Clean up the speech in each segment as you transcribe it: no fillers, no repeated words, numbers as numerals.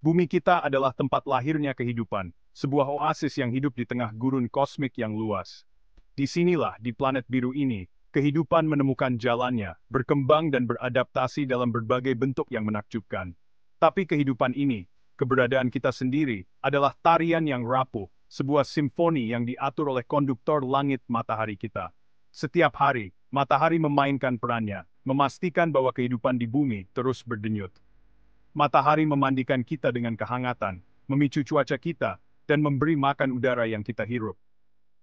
Bumi kita adalah tempat lahirnya kehidupan, sebuah oasis yang hidup di tengah gurun kosmik yang luas. Disinilah, di planet biru ini, kehidupan menemukan jalannya, berkembang dan beradaptasi dalam berbagai bentuk yang menakjubkan. Tapi kehidupan ini, keberadaan kita sendiri, adalah tarian yang rapuh, sebuah simfoni yang diatur oleh konduktor langit matahari kita. Setiap hari, matahari memainkan perannya, memastikan bahwa kehidupan di bumi terus berdenyut. Matahari memandikan kita dengan kehangatan, memicu cuaca kita, dan memberi makan udara yang kita hirup.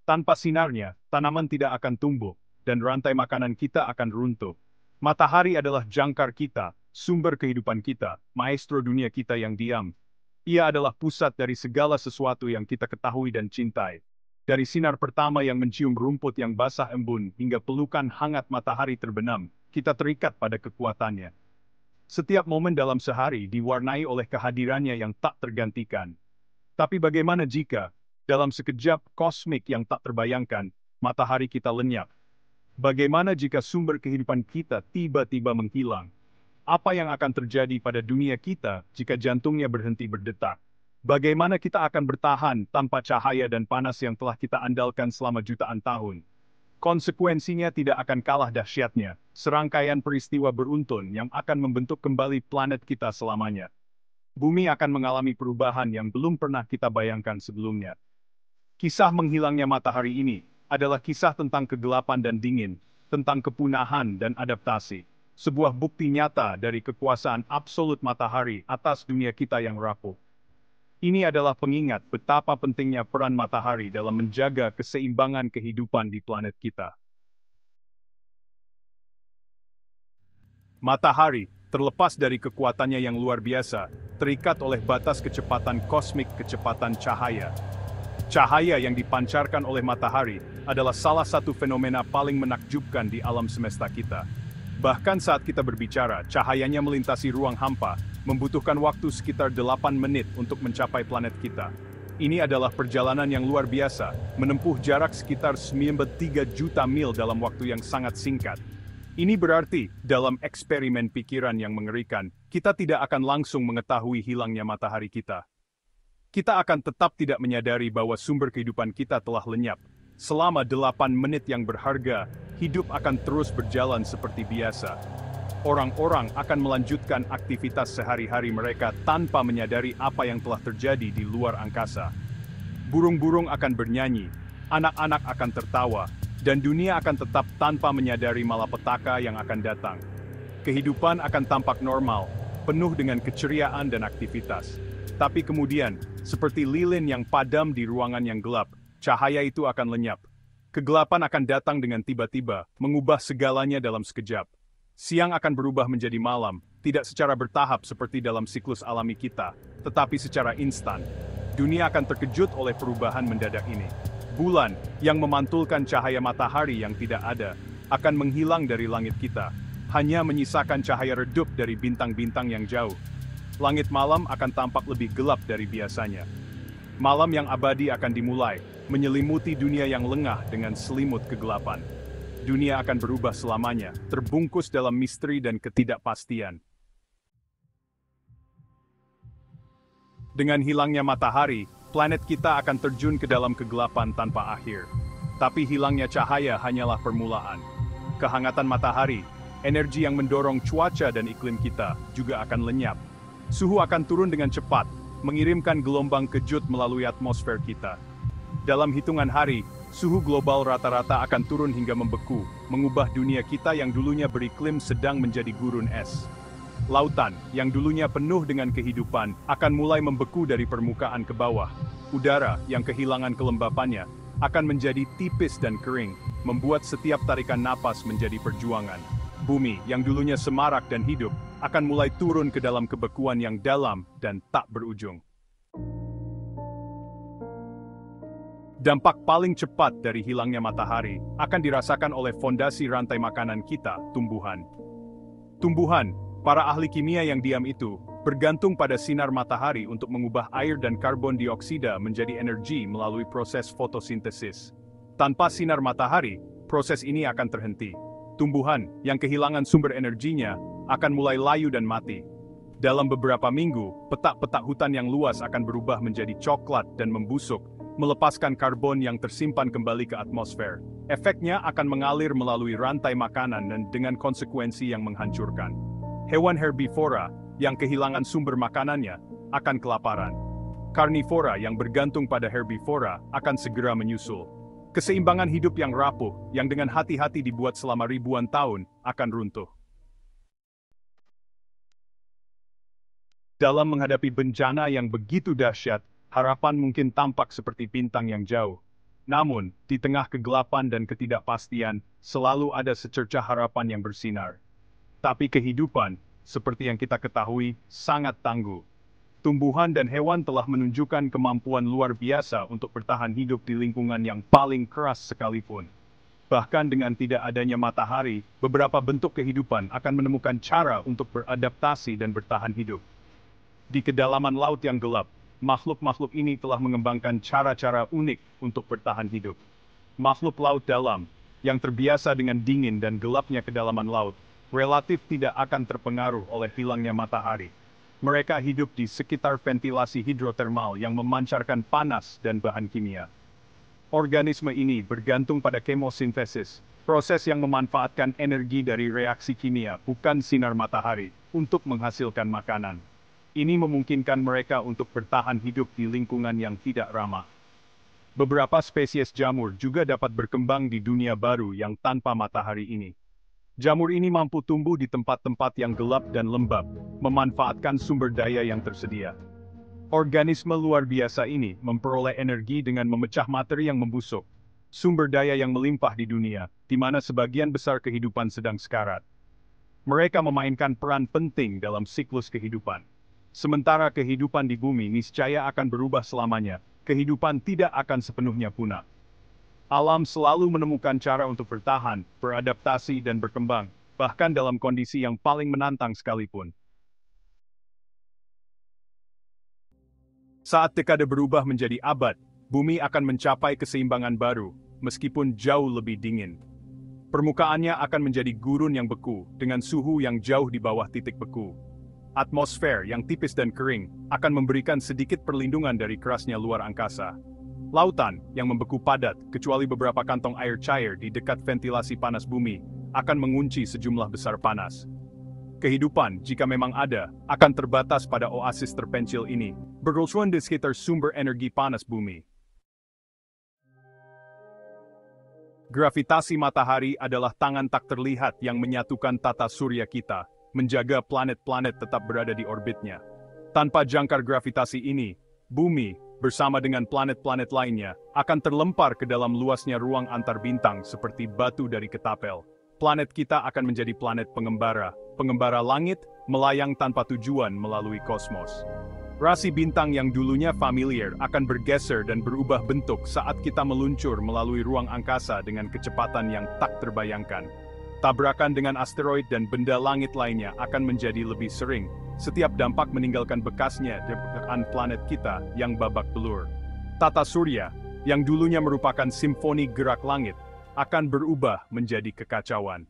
Tanpa sinarnya, tanaman tidak akan tumbuh, dan rantai makanan kita akan runtuh. Matahari adalah jangkar kita, sumber kehidupan kita, maestro dunia kita yang diam. Ia adalah pusat dari segala sesuatu yang kita ketahui dan cintai. Dari sinar pertama yang mencium rumput yang basah embun hingga pelukan hangat matahari terbenam, kita terikat pada kekuatannya. Setiap momen dalam sehari diwarnai oleh kehadirannya yang tak tergantikan. Tapi bagaimana jika, dalam sekejap kosmik yang tak terbayangkan, matahari kita lenyap? Bagaimana jika sumber kehidupan kita tiba-tiba menghilang? Apa yang akan terjadi pada dunia kita jika jantungnya berhenti berdetak? Bagaimana kita akan bertahan tanpa cahaya dan panas yang telah kita andalkan selama jutaan tahun? Konsekuensinya tidak akan kalah dahsyatnya, serangkaian peristiwa beruntun yang akan membentuk kembali planet kita selamanya. Bumi akan mengalami perubahan yang belum pernah kita bayangkan sebelumnya. Kisah menghilangnya matahari ini adalah kisah tentang kegelapan dan dingin, tentang kepunahan dan adaptasi. Sebuah bukti nyata dari kekuasaan absolut matahari atas dunia kita yang rapuh. Ini adalah pengingat betapa pentingnya peran matahari dalam menjaga keseimbangan kehidupan di planet kita. Matahari, terlepas dari kekuatannya yang luar biasa, terikat oleh batas kecepatan kosmik kecepatan cahaya. Cahaya yang dipancarkan oleh matahari adalah salah satu fenomena paling menakjubkan di alam semesta kita. Bahkan saat kita berbicara, cahayanya melintasi ruang hampa, membutuhkan waktu sekitar 8 menit untuk mencapai planet kita. Ini adalah perjalanan yang luar biasa, menempuh jarak sekitar 93 juta mil dalam waktu yang sangat singkat. Ini berarti, dalam eksperimen pikiran yang mengerikan, kita tidak akan langsung mengetahui hilangnya matahari kita. Kita akan tetap tidak menyadari bahwa sumber kehidupan kita telah lenyap. Selama 8 menit yang berharga, hidup akan terus berjalan seperti biasa. Orang-orang akan melanjutkan aktivitas sehari-hari mereka tanpa menyadari apa yang telah terjadi di luar angkasa. Burung-burung akan bernyanyi, anak-anak akan tertawa, dan dunia akan tetap tanpa menyadari malapetaka yang akan datang. Kehidupan akan tampak normal, penuh dengan keceriaan dan aktivitas. Tapi kemudian, seperti lilin yang padam di ruangan yang gelap, cahaya itu akan lenyap. Kegelapan akan datang dengan tiba-tiba, mengubah segalanya dalam sekejap. Siang akan berubah menjadi malam, tidak secara bertahap seperti dalam siklus alami kita, tetapi secara instan. Dunia akan terkejut oleh perubahan mendadak ini. Bulan, yang memantulkan cahaya matahari yang tidak ada, akan menghilang dari langit kita, hanya menyisakan cahaya redup dari bintang-bintang yang jauh. Langit malam akan tampak lebih gelap dari biasanya. Malam yang abadi akan dimulai, menyelimuti dunia yang lengah dengan selimut kegelapan. Dunia akan berubah selamanya, terbungkus dalam misteri dan ketidakpastian. Dengan hilangnya matahari, planet kita akan terjun ke dalam kegelapan tanpa akhir. Tapi hilangnya cahaya hanyalah permulaan. Kehangatan matahari, energi yang mendorong cuaca dan iklim kita, juga akan lenyap. Suhu akan turun dengan cepat, mengirimkan gelombang kejut melalui atmosfer kita. Dalam hitungan hari, suhu global rata-rata akan turun hingga membeku, mengubah dunia kita yang dulunya beriklim sedang menjadi gurun es. Lautan, yang dulunya penuh dengan kehidupan, akan mulai membeku dari permukaan ke bawah. Udara, yang kehilangan kelembapannya, akan menjadi tipis dan kering, membuat setiap tarikan napas menjadi perjuangan. Bumi, yang dulunya semarak dan hidup, akan mulai turun ke dalam kebekuan yang dalam dan tak berujung. Dampak paling cepat dari hilangnya matahari akan dirasakan oleh fondasi rantai makanan kita, tumbuhan. Tumbuhan, para ahli kimia yang diam itu, bergantung pada sinar matahari untuk mengubah air dan karbon dioksida menjadi energi melalui proses fotosintesis. Tanpa sinar matahari, proses ini akan terhenti. Tumbuhan yang kehilangan sumber energinya akan mulai layu dan mati. Dalam beberapa minggu, petak-petak hutan yang luas akan berubah menjadi coklat dan membusuk, melepaskan karbon yang tersimpan kembali ke atmosfer. Efeknya akan mengalir melalui rantai makanan dan dengan konsekuensi yang menghancurkan. Hewan herbivora yang kehilangan sumber makanannya akan kelaparan. Karnivora yang bergantung pada herbivora akan segera menyusul. Keseimbangan hidup yang rapuh, yang dengan hati-hati dibuat selama ribuan tahun, akan runtuh. Dalam menghadapi bencana yang begitu dahsyat, harapan mungkin tampak seperti bintang yang jauh. Namun, di tengah kegelapan dan ketidakpastian, selalu ada secercah harapan yang bersinar. Tapi kehidupan, seperti yang kita ketahui, sangat tangguh. Tumbuhan dan hewan telah menunjukkan kemampuan luar biasa untuk bertahan hidup di lingkungan yang paling keras sekalipun. Bahkan dengan tidak adanya matahari, beberapa bentuk kehidupan akan menemukan cara untuk beradaptasi dan bertahan hidup. Di kedalaman laut yang gelap, makhluk-makhluk ini telah mengembangkan cara-cara unik untuk bertahan hidup. Makhluk laut dalam, yang terbiasa dengan dingin dan gelapnya kedalaman laut, relatif tidak akan terpengaruh oleh hilangnya matahari. Mereka hidup di sekitar ventilasi hidrotermal yang memancarkan panas dan bahan kimia. Organisme ini bergantung pada kemosintesis, proses yang memanfaatkan energi dari reaksi kimia, bukan sinar matahari, untuk menghasilkan makanan. Ini memungkinkan mereka untuk bertahan hidup di lingkungan yang tidak ramah. Beberapa spesies jamur juga dapat berkembang di dunia baru yang tanpa matahari ini. Jamur ini mampu tumbuh di tempat-tempat yang gelap dan lembab, memanfaatkan sumber daya yang tersedia. Organisme luar biasa ini memperoleh energi dengan memecah materi yang membusuk, sumber daya yang melimpah di dunia, di mana sebagian besar kehidupan sedang sekarat. Mereka memainkan peran penting dalam siklus kehidupan. Sementara kehidupan di bumi niscaya akan berubah selamanya, kehidupan tidak akan sepenuhnya punah. Alam selalu menemukan cara untuk bertahan, beradaptasi dan berkembang, bahkan dalam kondisi yang paling menantang sekalipun. Saat dekade berubah menjadi abad, bumi akan mencapai keseimbangan baru, meskipun jauh lebih dingin. Permukaannya akan menjadi gurun yang beku, dengan suhu yang jauh di bawah titik beku. Atmosfer yang tipis dan kering akan memberikan sedikit perlindungan dari kerasnya luar angkasa. Lautan yang membeku padat, kecuali beberapa kantong air cair di dekat ventilasi panas bumi, akan mengunci sejumlah besar panas. Kehidupan, jika memang ada, akan terbatas pada oasis terpencil ini, bergelombang di sekitar sumber energi panas bumi. Gravitasi matahari adalah tangan tak terlihat yang menyatukan tata surya kita, menjaga planet-planet tetap berada di orbitnya. Tanpa jangkar gravitasi ini, bumi, bersama dengan planet-planet lainnya, akan terlempar ke dalam luasnya ruang antar bintang seperti batu dari ketapel. Planet kita akan menjadi planet pengembara langit, melayang tanpa tujuan melalui kosmos. Rasi bintang yang dulunya familiar akan bergeser dan berubah bentuk saat kita meluncur melalui ruang angkasa dengan kecepatan yang tak terbayangkan. Tabrakan dengan asteroid dan benda langit lainnya akan menjadi lebih sering, setiap dampak meninggalkan bekasnya di permukaan planet kita yang babak belur. Tata surya, yang dulunya merupakan simfoni gerak langit, akan berubah menjadi kekacauan.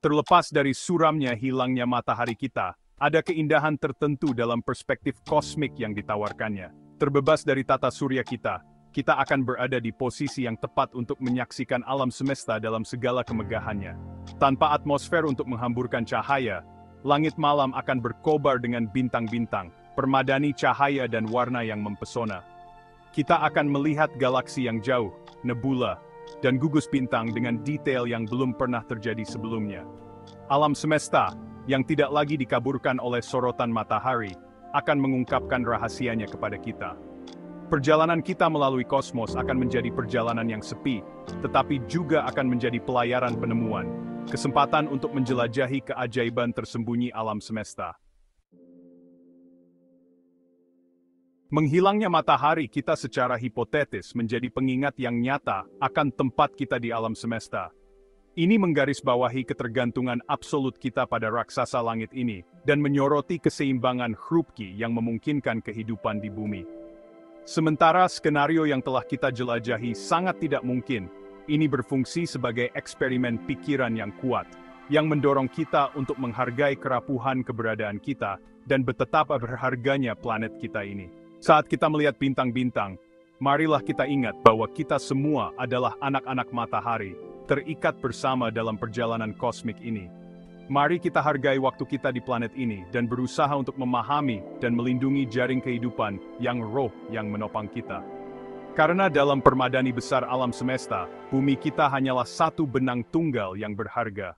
Terlepas dari suramnya hilangnya matahari kita, ada keindahan tertentu dalam perspektif kosmik yang ditawarkannya. Terbebas dari tata surya kita akan berada di posisi yang tepat untuk menyaksikan alam semesta dalam segala kemegahannya. Tanpa atmosfer untuk menghamburkan cahaya, langit malam akan berkobar dengan bintang-bintang, permadani cahaya dan warna yang mempesona. Kita akan melihat galaksi yang jauh, nebula, dan gugus bintang dengan detail yang belum pernah terjadi sebelumnya. Alam semesta, yang tidak lagi dikaburkan oleh sorotan matahari, akan mengungkapkan rahasianya kepada kita. Perjalanan kita melalui kosmos akan menjadi perjalanan yang sepi, tetapi juga akan menjadi pelayaran penemuan, kesempatan untuk menjelajahi keajaiban tersembunyi alam semesta. Menghilangnya matahari kita secara hipotetis menjadi pengingat yang nyata akan tempat kita di alam semesta. Ini menggarisbawahi ketergantungan absolut kita pada raksasa langit ini, dan menyoroti keseimbangan Krupke yang memungkinkan kehidupan di bumi. Sementara skenario yang telah kita jelajahi sangat tidak mungkin, ini berfungsi sebagai eksperimen pikiran yang kuat. yang mendorong kita untuk menghargai kerapuhan keberadaan kita dan betapa berharganya planet kita ini. Saat kita melihat bintang-bintang, marilah kita ingat bahwa kita semua adalah anak-anak matahari, terikat bersama dalam perjalanan kosmik ini. Mari kita hargai waktu kita di planet ini dan berusaha untuk memahami dan melindungi jaring kehidupan yang roh yang menopang kita. Karena dalam permadani besar alam semesta, bumi kita hanyalah satu benang tunggal yang berharga.